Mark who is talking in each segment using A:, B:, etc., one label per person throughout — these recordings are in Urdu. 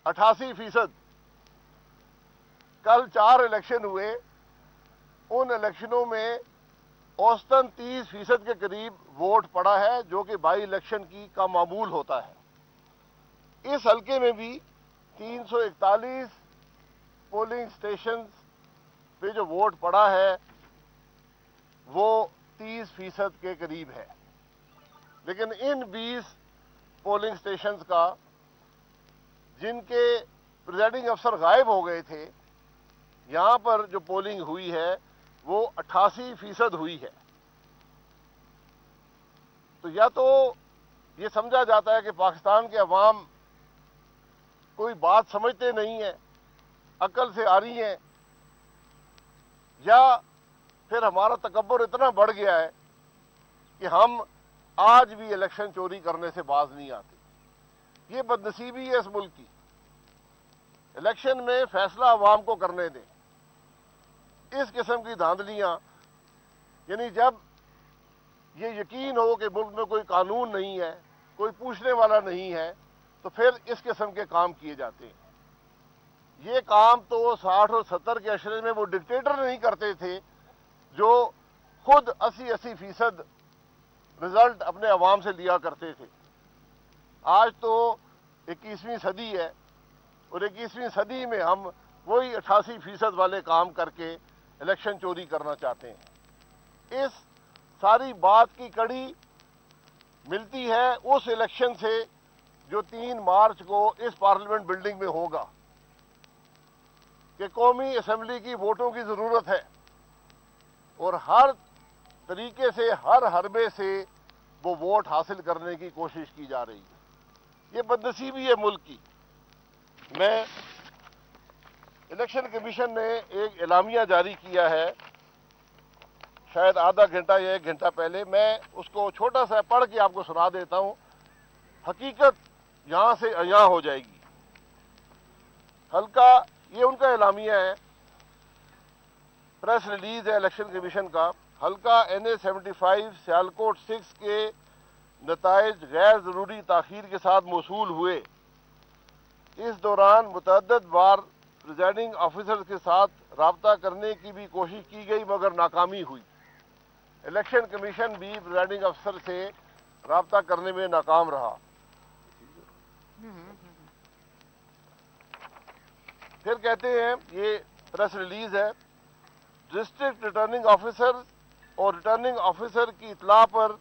A: 88%۔ کل 4 الیکشن ہوئے، ان الیکشنوں میں اوسطاً 30% کے قریب ووٹ پڑا ہے، جو کہ بائی الیکشن کا معمول ہوتا ہے۔ اس حلقے میں بھی 341 پولنگ اسٹیشنز پہ جو ووٹ پڑا ہے وہ 30% کے قریب ہے، لیکن ان 20 پولنگ اسٹیشنز کا جن کے پریزائڈنگ افسر غائب ہو گئے تھے، یہاں پر جو پولنگ ہوئی ہے وہ 88% ہوئی ہے۔ تو یا تو یہ سمجھا جاتا ہے کہ پاکستان کے عوام کوئی بات سمجھتے نہیں ہیں، عقل سے آ رہی ہیں، یا پھر ہمارا تکبر اتنا بڑھ گیا ہے کہ ہم آج بھی الیکشن چوری کرنے سے باز نہیں آتے۔ یہ بدنصیبی ہے اس ملک کی۔ الیکشن میں فیصلہ عوام کو کرنے دیں۔ اس قسم کی دھاندلیاں، یعنی جب یہ یقین ہو کہ ملک میں کوئی قانون نہیں ہے، کوئی پوچھنے والا نہیں ہے، تو پھر اس قسم کے کام کیے جاتے ہیں۔ یہ کام تو 60 اور 70 کے عشرے میں وہ ڈکٹیٹر نہیں کرتے تھے جو خود 80% رزلٹ اپنے عوام سے لیا کرتے تھے۔ آج تو 21ویں صدی ہے، اور 21ویں صدی میں ہم وہی 88% والے کام کر کے الیکشن چوری کرنا چاہتے ہیں۔ اس ساری بات کی کڑی ملتی ہے اس الیکشن سے جو 3 مارچ کو اس پارلیمنٹ بلڈنگ میں ہوگا، کہ قومی اسمبلی کی ووٹوں کی ضرورت ہے، اور ہر طریقے سے، ہر حربے سے وہ ووٹ حاصل کرنے کی کوشش کی جا رہی ہے۔ یہ بدنصیبی ہے ملک کی۔ میں الیکشن کمیشن نے ایک اعلامیہ جاری کیا ہے، شاید آدھا گھنٹہ یا 1 گھنٹہ پہلے، میں اس کو چھوٹا سا پڑھ کے آپ کو سنا دیتا ہوں، حقیقت یہاں سے عیاں ہو جائے گی۔ حلقہ، یہ ان کا اعلامیہ ہے، پریس ریلیز ہے الیکشن کمیشن کا۔ حلقہ NA 75 سیالکوٹ 6 کے نتائج غیر ضروری تاخیر کے ساتھ موصول ہوئے۔ اس دوران متعدد بار پریزائڈنگ آفیسر کے ساتھ رابطہ کرنے کی بھی کوشش کی گئی، مگر ناکامی ہوئی۔ الیکشن کمیشن بھی پریزائڈنگ افسر سے رابطہ کرنے میں ناکام رہا۔ پھر کہتے ہیں، یہ پریس ریلیز ہے، ڈسٹرکٹ ریٹرننگ آفیسر اور ریٹرننگ آفیسر کی اطلاع پر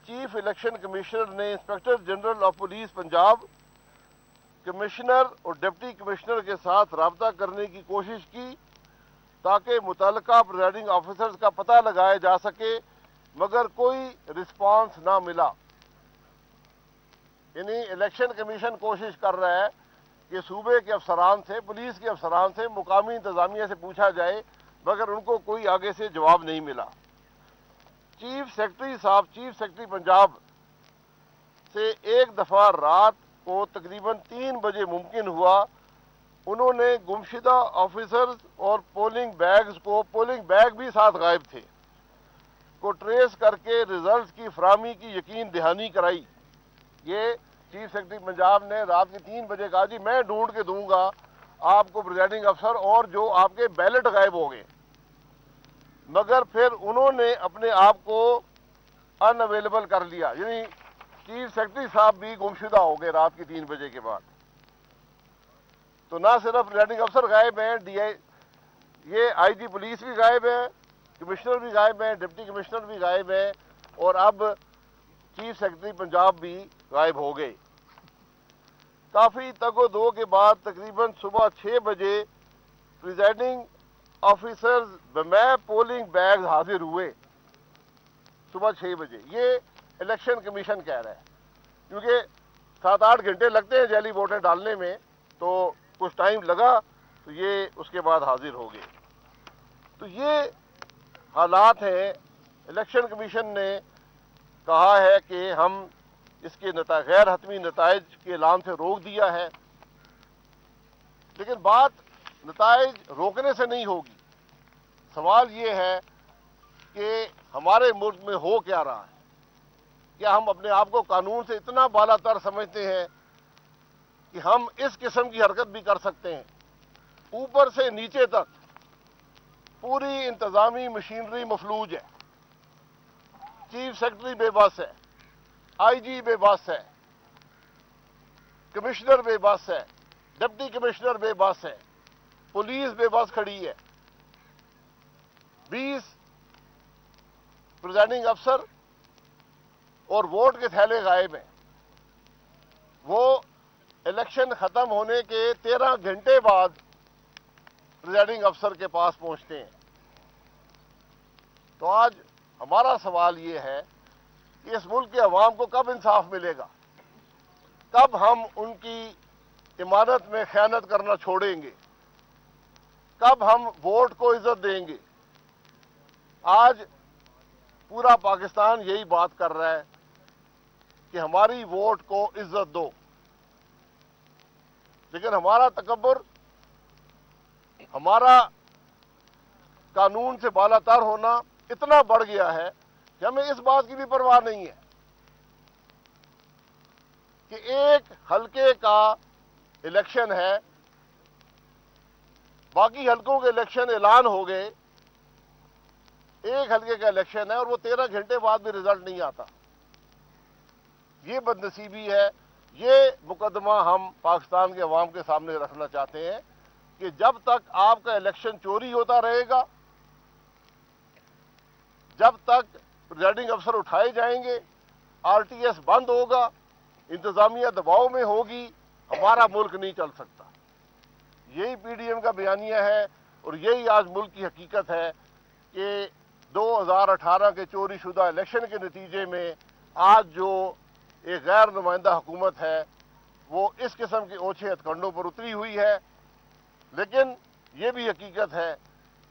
A: چیف الیکشن کمشنر نے inspector general of police Punjab, commissioner اور ڈپٹی کمشنر کے ساتھ رابطہ کرنے کی کوشش کی تاکہ متعلقہ پریزائڈنگ آفیسرز کا پتہ لگایا جا سکے، مگر کوئی رسپانس نہ ملا۔ یعنی الیکشن کمیشن کوشش کر رہا ہے کہ صوبے کے افسران سے، پولیس کے افسران سے، مقامی انتظامیہ سے پوچھا جائے، مگر ان کو کوئی آگے سے جواب نہیں ملا۔ چیف سیکرٹری صاحب، چیف سیکرٹری پنجاب سے ایک دفعہ رات کو تقریباً 3 بجے ممکن ہوا، انہوں نے گمشدہ آفیسرز اور پولنگ بیگ بھی ساتھ غائب تھے، کو ٹریس کر کے ریزلٹس کی فراہمی کی یقین دہانی کرائی۔ یہ چیف سیکرٹری پنجاب نے رات کے 3 بجے کہا، جی میں ڈھونڈ کے دوں گا آپ کو پریزائڈنگ افسر، اور جو آپ کے بیلٹ غائب ہو گئے، مگر پھر انہوں نے اپنے آپ کو ان اویلیبل کر لیا۔ یعنی چیف سیکرٹری صاحب بھی گمشدہ ہو گئے رات کی 3 بجے کے بعد۔ تو نہ صرف پریزائڈنگ افسر غائب ہیں، یہ IG پولیس بھی غائب ہے، کمشنر بھی غائب ہیں، ڈپٹی کمشنر بھی غائب ہیں، اور اب چیف سیکرٹری پنجاب بھی غائب ہو گئے۔ کافی تگ و دو کے بعد تقریباً صبح 6 بجے پریزائڈنگ آفیسرز بمے پولنگ بیگز حاضر ہوئے، صبح 6 بجے۔ یہ الیکشن کمیشن کہہ رہا ہے، کیونکہ 7-8 گھنٹے لگتے ہیں جعلی ووٹیں ڈالنے میں، تو کچھ ٹائم لگا، تو یہ اس کے بعد حاضر ہو گئے۔ تو یہ حالات ہیں۔ الیکشن کمیشن نے کہا ہے کہ ہم اس کے غیر حتمی نتائج کے اعلان سے روک دیا ہے، لیکن بات نتائج روکنے سے نہیں ہوگی۔ سوال یہ ہے کہ ہمارے ملک میں ہو کیا رہا ہے؟ کیا ہم اپنے آپ کو قانون سے اتنا بالا تر سمجھتے ہیں کہ ہم اس قسم کی حرکت بھی کر سکتے ہیں. اوپر سے نیچے تک پوری انتظامی مشینری مفلوج ہے. چیف سیکرٹری بے بس ہے, آئی جی بے بس ہے, کمشنر بے بس ہے, ڈپٹی کمشنر بے بس ہے, پولیس بے بس کھڑی ہے. 20 پریزائڈنگ افسر اور ووٹ کے تھیلے غائب ہیں. وہ الیکشن ختم ہونے کے 13 گھنٹے بعد پریزائڈنگ افسر کے پاس پہنچتے ہیں. تو آج ہمارا سوال یہ ہے کہ اس ملک کے عوام کو کب انصاف ملے گا؟ کب ہم ان کی امانت میں خیانت کرنا چھوڑیں گے؟ کب ہم ووٹ کو عزت دیں گے؟ آج پورا پاکستان یہی بات کر رہا ہے کہ ہماری ووٹ کو عزت دو، لیکن ہمارا تکبر، ہمارا قانون سے بالا تر ہونا اتنا بڑھ گیا ہے کہ ہمیں اس بات کی بھی پرواہ نہیں ہے کہ ایک حلقے کا الیکشن ہے، باقی حلقوں کے الیکشن اعلان ہو گئے، ایک حلقے کا الیکشن ہے اور وہ 13 گھنٹے بعد بھی رزلٹ نہیں آتا. یہ بدنصیبی ہے. یہ مقدمہ ہم پاکستان کے عوام کے سامنے رکھنا چاہتے ہیں کہ جب تک آپ کا الیکشن چوری ہوتا رہے گا، جب تک پریزائڈنگ افسر اٹھائے جائیں گے، آر ٹی ایس بند ہوگا، انتظامیہ دباؤ میں ہوگی، ہمارا ملک نہیں چل سکتا. یہی پی ڈی ایم کا بیانیہ ہے اور یہی آج ملک کی حقیقت ہے کہ 2018 کے چوری شدہ الیکشن کے نتیجے میں آج جو ایک غیر نمائندہ حکومت ہے وہ اس قسم کے اوچھے ہتھکنڈوں پر اتری ہوئی ہے. لیکن یہ بھی حقیقت ہے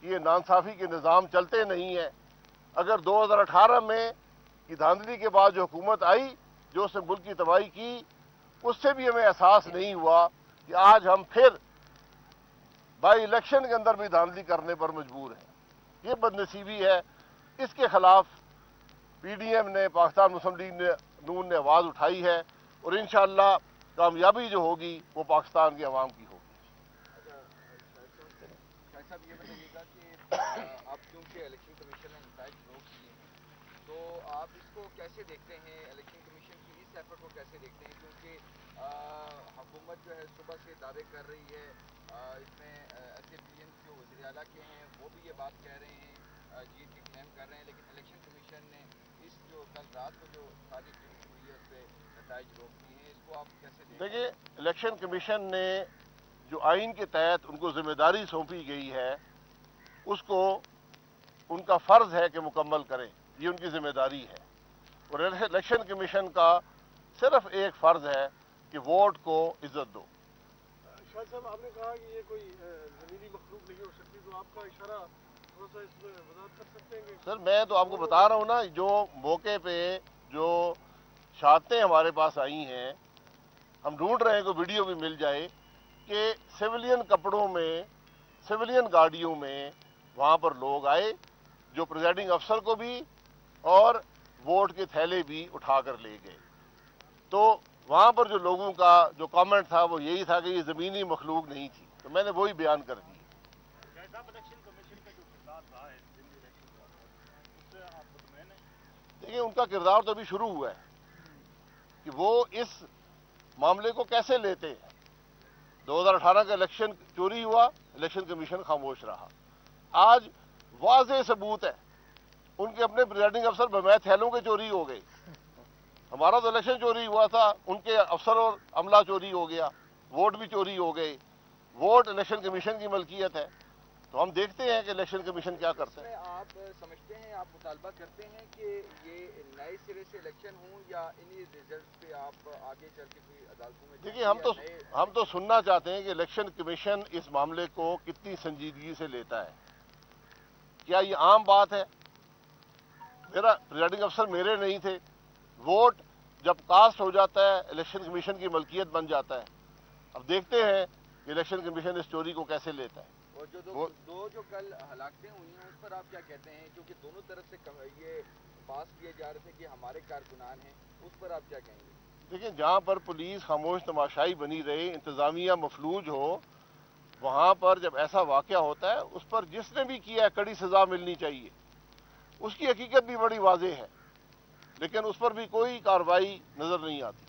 A: کہ یہ ناانصافی کے نظام چلتے نہیں ہیں. اگر 2018 میں کی دھاندلی کے بعد جو حکومت آئی، جو اس نے ملک کی تباہی کی، اس سے بھی ہمیں احساس نہیں ہوا کہ آج ہم پھر بائی الیکشن کے اندر بھی دھاندلی کرنے پر مجبور ہیں. یہ بدنصیبی ہے. اس کے خلاف پی ڈی ایم نے، پاکستان مسلم لیگ نون نے آواز اٹھائی ہے اور انشاءاللہ کامیابی جو ہوگی وہ پاکستان کے عوام کی ہوگی.
B: شاہد صاحب یہ بتائیے گا کہ آپ کیونکہ الیکشن کمیشن نے نتائج روک دیے ہیں تو آپ اس کو کیسے دیکھتے ہیں؟ الیکشن کمیشن کی اس ایفرٹ کو کیسے دیکھتے ہیں؟ کیونکہ حکومت جو ہے صبح سے دعوے کر رہی ہے، اس میں ایسے پی ایم جو وزیر اعلیٰ کے ہیں وہ بھی یہ بات کہہ رہے ہیں، جیت کی کلیم کر رہے ہیں، لیکن الیکشن کمیشن نے اس جو کل رات کو جو ساری ٹریننگ ہوئی ہے اس پہ نتائج روک دیے ہیں. اس کو آپ کیسے دیکھتے ہیں؟
A: دیکھیے، الیکشن کمیشن نے جو آئین کے تحت ان کو ذمہ داری سونپی گئی ہے اس کو ان کا فرض ہے کہ مکمل کریں. یہ ان کی ذمہ داری ہے اور الیکشن کمیشن کا صرف ایک فرض ہے کہ ووٹ کو عزت دو.
C: شاہد صاحب، آپ نے کہا کہ یہ کوئی زمینی مخلوق نہیں ہو سکتی، تو آپ کا اشارہ تھوڑا سا اس میں وضاحت کر سکتے ہیں کہ
A: سر میں تو آپ کو بتا رہا ہوں نا، جو موقع پہ جو شہادتیں ہمارے پاس آئی ہیں، ہم ڈھونڈ رہے ہیں کہ ویڈیو بھی مل جائے کہ سویلین کپڑوں میں، سویلین گاڑیوں میں وہاں پر لوگ آئے جو پریزائڈنگ افسر کو بھی اور ووٹ کے تھیلے بھی اٹھا کر لے گئے. تو وہاں پر جو لوگوں کا جو کامنٹ تھا وہ یہی تھا کہ یہ زمینی مخلوق نہیں تھی، تو میں نے وہی بیان کر دی. دیکھیے، ان کا کردار تو ابھی شروع ہوا ہے کہ وہ اس معاملے کو کیسے لیتے ہیں. 2018 کا الیکشن چوری ہوا، الیکشن کمیشن خاموش رہا. آج واضح ثبوت ہے، ان کے اپنے پریزائڈنگ افسر بمیت تھیلوں کے چوری ہو گئے. ہمارا تو الیکشن چوری ہوا تھا، ان کے افسر اور عملہ چوری ہو گیا، ووٹ بھی چوری ہو گئے. ووٹ الیکشن کمیشن کی ملکیت ہے، تو ہم دیکھتے ہیں کہ الیکشن کمیشن کیا کرتا ہے.
B: آپ سمجھتے ہیں، آپ مطالبہ کرتے ہیں کہ یہ نئے سرے سے الیکشن ہوں یا انہی ریزلٹس پہ آپ آگے چل کے کوئی عدالتوں میں
A: دیکھیے، ہم تو سننا چاہتے ہیں کہ الیکشن کمیشن اس معاملے کو کتنی سنجیدگی سے لیتا ہے. کیا یہ عام بات ہے؟ میرا پریزائڈنگ افسر میرے نہیں تھے، ووٹ جب کاسٹ ہو جاتا ہے الیکشن کمیشن کی ملکیت بن جاتا ہے. اب دیکھتے ہیں کہ الیکشن کمیشن اس چوری کو کیسے لیتا ہے.
B: اور جو دو کل ہلاکتیں ہوئی ہیں اس پر آپ کیا کہتے ہیں؟ کیونکہ دونوں طرف سے یہ پاس کیے جا رہے تھے کہ ہمارے کارکنان ہیں، اس پر آپ کیا کہیں گے؟
A: دیکھیں جہاں پر پولیس خاموش تماشائی بنی رہے، انتظامیہ مفلوج ہو، وہاں پر جب ایسا واقعہ ہوتا ہے اس پر جس نے بھی کیا ہے کڑی سزا ملنی چاہیے. اس کی حقیقت بھی بڑی واضح ہے، لیکن اس پر بھی کوئی کارروائی نظر نہیں آتی.